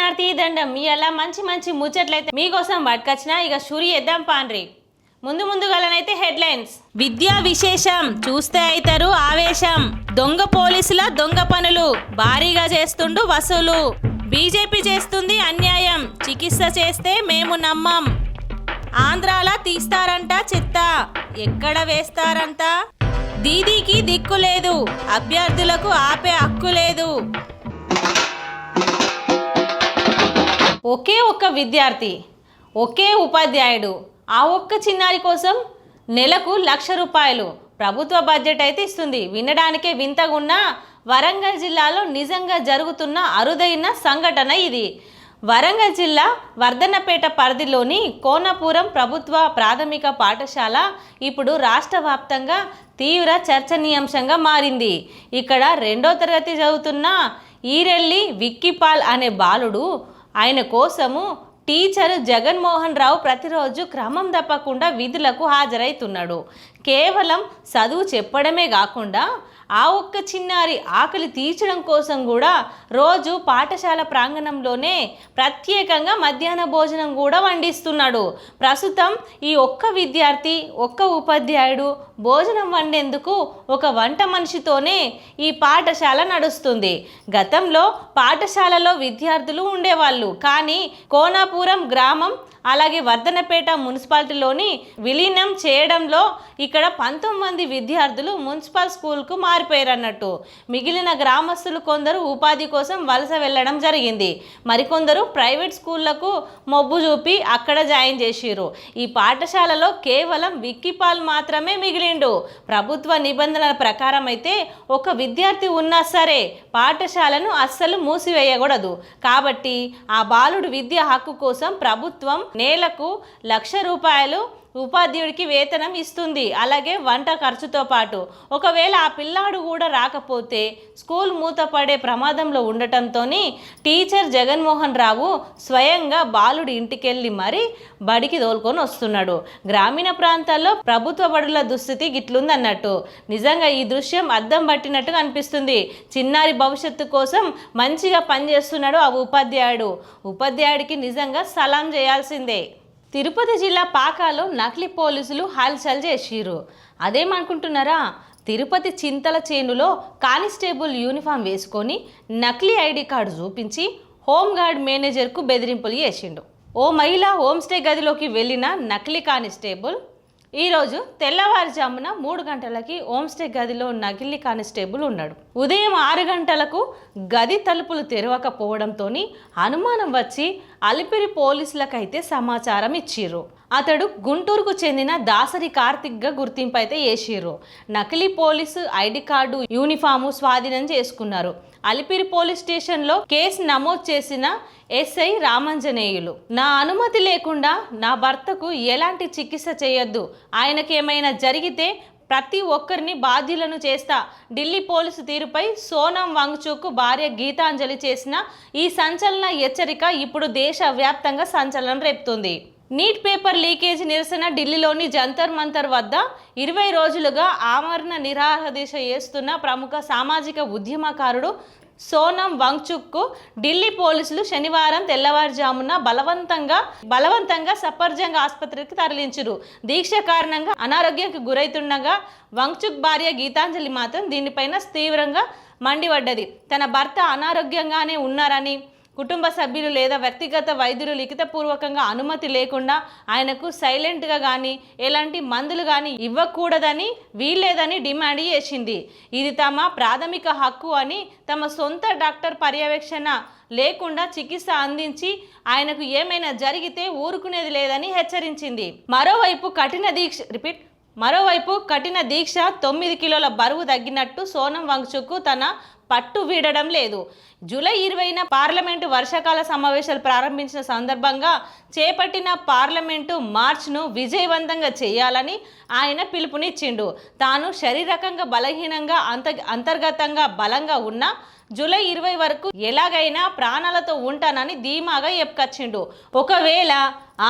విద్యార్థి దండం ఇలా మంచి మంచి ముచ్చట్లయితే మీకోసం పట్టుకొచ్చిన ఇక షురి ఎద్దాం పాండ్రి. ముందుగాలనైతే హెడ్లైన్స్. విద్యా విశేషం చూస్తే అయితారు ఆవేశం. దొంగ పోలీసుల దొంగ పనులు భారీగా చేస్తుండు వసూలు. బీజేపీ చేస్తుంది అన్యాయం, చికిత్స చేస్తే మేము నమ్మం. ఆంధ్రాల తీస్తారంట చెత్త, ఎక్కడ వేస్తారంట. దీదీకి దిక్కు లేదు, అభ్యర్థులకు ఆపే హక్కు లేదు. ఒకే ఒక్క విద్యార్థి, ఒకే ఉపాధ్యాయుడు, ఆ ఒక్క చిన్నారి కోసం నెలకు 1,00,000 రూపాయలు ప్రభుత్వ బడ్జెట్ అయితే ఇస్తుంది. వినడానికే వింతగున్నా వరంగల్ జిల్లాలో నిజంగా జరుగుతున్న అరుదైన సంఘటన ఇది. వరంగల్ జిల్లా వర్ధన్నపేట పరిధిలోని కోనపురం ప్రభుత్వ ప్రాథమిక పాఠశాల ఇప్పుడు రాష్ట్ర వ్యాప్తంగా తీవ్ర చర్చనీయాంశంగా మారింది. ఇక్కడ 2వ తరగతి చదువుతున్న ఈరెల్లి విక్కీపాల్ అనే బాలుడు, ఆయన కోసము టీచర్ జగన్మోహన్ రావు ప్రతిరోజు క్రమం తప్పకుండా విధులకు హాజరవుతున్నాడు. కేవలం చదువు చెప్పడమే కాకుండా ఆ ఒక్క చిన్నారి ఆకలి తీర్చడం కోసం కూడా రోజు పాఠశాల ప్రాంగణంలోనే ప్రత్యేకంగా మధ్యాహ్న భోజనం కూడా వండిస్తున్నాడు. ప్రస్తుతం ఈ ఒక్క విద్యార్థి, ఒక్క ఉపాధ్యాయుడు భోజనం వండేందుకు ఒక వంట మనిషితోనే ఈ పాఠశాల నడుస్తుంది. గతంలో పాఠశాలలో విద్యార్థులు ఉండేవాళ్ళు, కానీ కోనాపురం గ్రామం అలాగే వర్ధన్నపేట మున్సిపాలిటీలోని విలీనం చేయడంలో ఇక్కడ 19 విద్యార్థులు మున్సిపల్ స్కూల్కు మారిపోయారన్నట్టు. మిగిలిన గ్రామస్తులు కొందరు ఉపాధి కోసం వలస వెళ్ళడం జరిగింది. మరికొందరు ప్రైవేట్ స్కూళ్లకు మొబ్బు చూపి అక్కడ జాయిన్ చేసిరు. ఈ పాఠశాలలో కేవలం విక్కీపాల్ మాత్రమే మిగిలిండు. ప్రభుత్వ నిబంధనల ప్రకారం అయితే ఒక విద్యార్థి ఉన్నా సరే పాఠశాలను అస్సలు మూసివేయకూడదు. కాబట్టి ఆ బాలుడు విద్యా హక్కు కోసం ప్రభుత్వం నెలకు 1,00,000 రూపాయలు ఉపాధ్యాయుడికి వేతనం ఇస్తుంది. అలాగే వంట ఖర్చుతో పాటు ఒకవేళ ఆ పిల్లాడు కూడా రాకపోతే స్కూల్ మూతపడే ప్రమాదంలో ఉండటంతో టీచర్ జగన్మోహన్ రావు స్వయంగా బాలుడి ఇంటికెళ్ళి మరీ బడికి తోలుకొని వస్తున్నాడు. గ్రామీణ ప్రాంతాల్లో ప్రభుత్వ బడుల దుస్థితి గిట్లుందన్నట్టు. నిజంగా ఈ దృశ్యం అద్దం పట్టినట్టుగా అనిపిస్తుంది. చిన్నారి భవిష్యత్తు కోసం మంచిగా పనిచేస్తున్నాడు ఆ ఉపాధ్యాయుడికి నిజంగా సలాం చేయాల్సిందే. తిరుపతి జిల్లా పాకాలో నకిలీ పోలీసులు హల్చల్ చేసిరు. అదేమనుకుంటున్నారా? తిరుపతి చింతల చేనులో కానిస్టేబుల్ యూనిఫామ్ వేసుకొని నకిలీ ఐడి కార్డు చూపించి హోంగార్డ్ మేనేజర్కు బెదిరింపులు చేసిండు. ఓ మహిళ హోమ్స్టే గదిలోకి వెళ్ళిన నకిలీ కానిస్టేబుల్ ఈరోజు తెల్లవారుజామున 3 గంటలకి హోమ్స్టే గదిలో నకిలీ కానిస్టేబుల్ ఉన్నాడు. ఉదయం 6 గంటలకు గది తలుపులు తెరవకపోవడంతో అనుమానం వచ్చి అలిపిరి పోలీసులకైతే సమాచారం ఇచ్చిర్రు. అతడు గుంటూరుకు చెందిన దాసరి కార్తిక్గా గుర్తింపు అయితే చేసిర్రు. నకిలీ పోలీసు ఐడి కార్డు యూనిఫాము స్వాధీనం చేసుకున్నారు. అలిపిరి పోలీస్ స్టేషన్లో కేసు నమోదు చేసిన ఎస్ఐ రామంజనేయులు, నా అనుమతి లేకుండా నా భర్తకు ఎలాంటి చికిత్స చేయొద్దు, ఆయనకి ఏమైనా జరిగితే ప్రతి ఒక్కరిని బాధ్యులను చేస్తా. ఢిల్లీ పోలీసు తీరుపై సోనం వాంగ్చుక్ భార్య గీతాంజలి చేసిన ఈ సంచలన హెచ్చరిక ఇప్పుడు దేశవ్యాప్తంగా సంచలనం రేపుతుంది. నీట్ పేపర్ లీకేజ్ నిరసన ఢిల్లీలోని జంతర్ మంతర్ వద్ద 20 రోజులుగా ఆమరణ నిరాహార దీక్ష చేస్తున్న ప్రముఖ సామాజిక ఉద్యమకారుడు సోనం వాంగ్చుక్కు ఢిల్లీ పోలీసులు శనివారం తెల్లవారుజామున బలవంతంగా సఫర్జంగ్ ఆసుపత్రికి తరలించారు. దీక్ష కారణంగా అనారోగ్యానికి గురైతుండగా వాంగ్చుక్ భార్య గీతాంజలి మాత్రం దీనిపైన తీవ్రంగా మండిపడ్డది. తన భర్త అనారోగ్యంగానే ఉన్నారని, కుటుంబ సభ్యులు లేదా వ్యక్తిగత వైద్యులు లిఖితపూర్వకంగా అనుమతి లేకుండా ఆయనకు సైలెంట్గా కానీ ఎలాంటి మందులు కానీ ఇవ్వకూడదని వీల్లేదని డిమాండ్ చేసింది. ఇది తమ ప్రాథమిక హక్కు అని, తమ సొంత డాక్టర్ పర్యవేక్షణ లేకుండా చికిత్స అందించి ఆయనకు ఏమైనా జరిగితే ఊరుకునేది లేదని హెచ్చరించింది. మరోవైపు కఠిన దీక్ష 9 కిలోల బరువు తగ్గినట్టు సోనం వాంగ్చుక్ తన పట్టు వీడడం లేదు. జూలై 20న పార్లమెంటు వర్షాకాల సమావేశాలు ప్రారంభించిన సందర్భంగా చేపట్టిన పార్లమెంటు మార్చ్ను విజయవంతంగా చేయాలని ఆయన పిలుపునిచ్చిండు. తాను శారీరకంగా బలహీనంగా అంతర్గతంగా బలంగా ఉన్న జూలై 20 వరకు ఎలాగైనా ప్రాణాలతో ఉంటానని ధీమాగా చెప్పుకొచ్చిండు. ఒకవేళ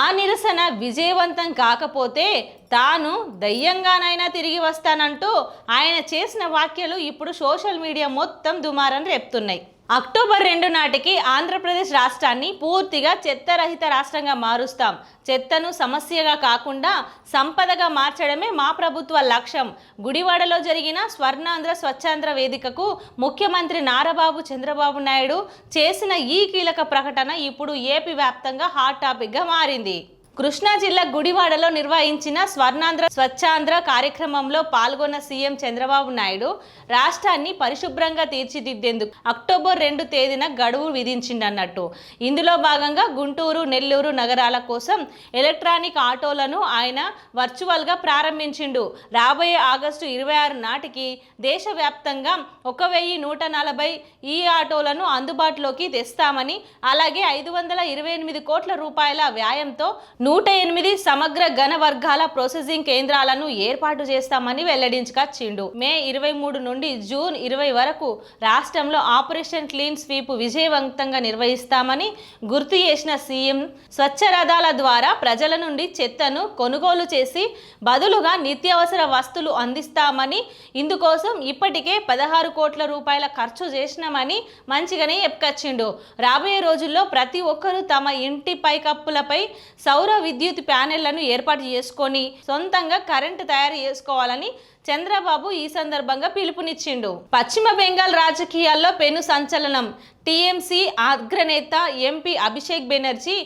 ఆ నిరసన విజయవంతం కాకపోతే తాను దయ్యంగానైనా తిరిగి వస్తానంటూ ఆయన చేసిన వ్యాఖ్యలు ఇప్పుడు సోషల్ మీడియా మొత్తం దుమారం రేపుతున్నాయి. అక్టోబర్ 2 నాటికి ఆంధ్రప్రదేశ్ రాష్ట్రాన్ని పూర్తిగా చెత్తరహిత రాష్ట్రంగా మారుస్తాం. చెత్తను సమస్యగా కాకుండా సంపదగా మార్చడమే మా ప్రభుత్వ లక్ష్యం. గుడివాడలో జరిగిన స్వర్ణాంధ్ర స్వచ్ఛాంధ్ర వేదికకు ముఖ్యమంత్రి నారాబాబు చంద్రబాబు నాయుడు చేసిన ఈ కీలక ప్రకటన ఇప్పుడు ఏపీ వ్యాప్తంగా హాట్ టాపిక్గా మారింది. కృష్ణా జిల్లా గుడివాడలో నిర్వహించిన స్వర్ణాంధ్ర స్వచ్ఛాంధ్ర కార్యక్రమంలో పాల్గొన్న సీఎం చంద్రబాబు నాయుడు రాష్ట్రాన్ని పరిశుభ్రంగా తీర్చిదిద్దేందుకు అక్టోబర్ 2 తేదీన గడువు విధించిందన్నట్టు. ఇందులో భాగంగా గుంటూరు, నెల్లూరు నగరాల కోసం ఎలక్ట్రానిక్ ఆటోలను ఆయన వర్చువల్గా ప్రారంభించిండు. రాబోయే ఆగస్టు 26 నాటికి దేశవ్యాప్తంగా 1140 ఈ ఆటోలను అందుబాటులోకి తెస్తామని, అలాగే 528 కోట్ల రూపాయల వ్యాయంతో 108 సమగ్ర ఘన వర్గాల ప్రాసెసింగ్ కేంద్రాలను ఏర్పాటు చేస్తామని వెల్లడించుకొచ్చిండు. మే 23 నుండి జూన్ 20 వరకు రాష్ట్రంలో ఆపరేషన్ క్లీన్ స్వీప్ విజయవంతంగా నిర్వహిస్తామని గుర్తు చేసిన సీఎం స్వచ్ఛ రథాల ద్వారా ప్రజల నుండి చెత్తను కొనుగోలు చేసి బదులుగా నిత్యావసర వస్తువులు అందిస్తామని, ఇందుకోసం ఇప్పటికే 16 కోట్ల రూపాయల ఖర్చు చేసినామని మంచిగానే చెప్పుకొచ్చిండు. రాబోయే రోజుల్లో ప్రతి ఒక్కరూ తమ ఇంటి పైకప్పులపై సౌర విద్యుత్ ప్యానెళ్లను ఏర్పాటు చేసుకొని సొంతంగా కరెంటు తయారు చేసుకోవాలని చంద్రబాబు ఈ సందర్భంగా పిలుపునిచ్చిండు. పశ్చిమ బెంగాల్ రాజకీయాల్లో పెను సంచలనం. టీఎంసీ అగ్రనేత ఎంపీ అభిషేక్ బెనర్జీ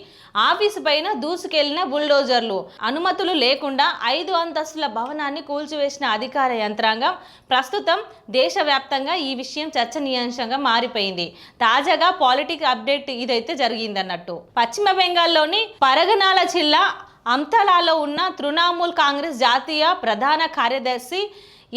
ఆఫీసు పైన దూసుకెళ్లిన బుల్డోజర్లు, అనుమతులు లేకుండా 5 అంతస్తుల భవనాన్ని కూల్చివేసిన అధికార యంత్రాంగం. ప్రస్తుతం దేశవ్యాప్తంగా ఈ విషయం చర్చనీయాంశంగా మారిపోయింది. తాజాగా పాలిటిక్ అప్డేట్ ఇదైతే జరిగిందన్నట్టు. పశ్చిమ బెంగాల్లోని పరగనాల జిల్లా అమ్తలాలో ఉన్న తృణమూల్ కాంగ్రెస్ జాతీయ ప్రధాన కార్యదర్శి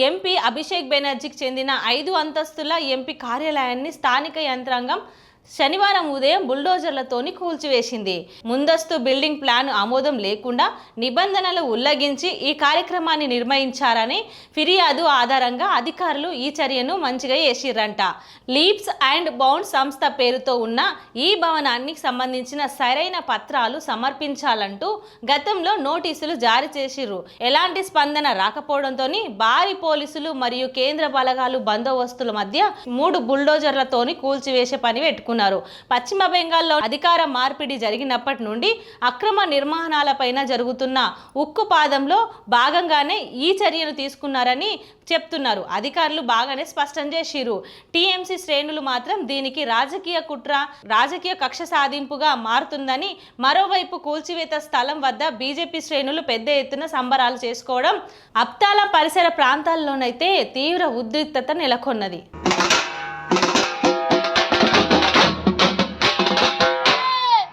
ఎంపీ అభిషేక్ బెనర్జీకి చెందిన 5 అంతస్తుల ఎంపీ కార్యాలయాన్ని స్థానిక యంత్రాంగం శనివారం ఉదయం బుల్డోజర్లతోని కూల్చివేసింది. ముందస్తు బిల్డింగ్ ప్లాన్ ఆమోదం లేకుండా నిబంధనలు ఉల్లంఘించి ఈ కార్యక్రమాన్ని నిర్వహించారని ఫిర్యాదు ఆధారంగా అధికారులు ఈ చర్యను మంచిగా చేసిర్రంట. లీప్స్ అండ్ బౌండ్ సంస్థ పేరుతో ఉన్న ఈ భవనానికి సంబంధించిన సరైన పత్రాలు సమర్పించాలంటూ గతంలో నోటీసులు జారీ చేసిర్రు. ఎలాంటి స్పందన రాకపోవడంతో భారీ పోలీసులు మరియు కేంద్ర బలగాలు బందోబస్తుల మధ్య 3 బుల్డోజర్లతోని కూల్చివేసే పని పెట్టుకున్నారు. పశ్చిమ బెంగాల్లో అధికార మార్పిడి జరిగినప్పటి నుండి అక్రమ నిర్మాణాలపైన జరుగుతున్న ఉక్కుపాదంలో భాగంగానే ఈ చర్యను తీసుకున్నారని చెప్తున్నారు. అధికారులు బాగానే స్పష్టం చేసిరు. టీఎంసీ శ్రేణులు మాత్రం దీనికి రాజకీయ కుట్ర, రాజకీయ కక్ష సాధింపుగా మారుతుందని, మరోవైపు కూల్చివేత స్థలం వద్ద బీజేపీ శ్రేణులు పెద్ద ఎత్తున సంబరాలు చేసుకోవడం, అప్తాల పరిసర ప్రాంతాల్లోనైతే తీవ్ర ఉద్రిక్తత నెలకొన్నది.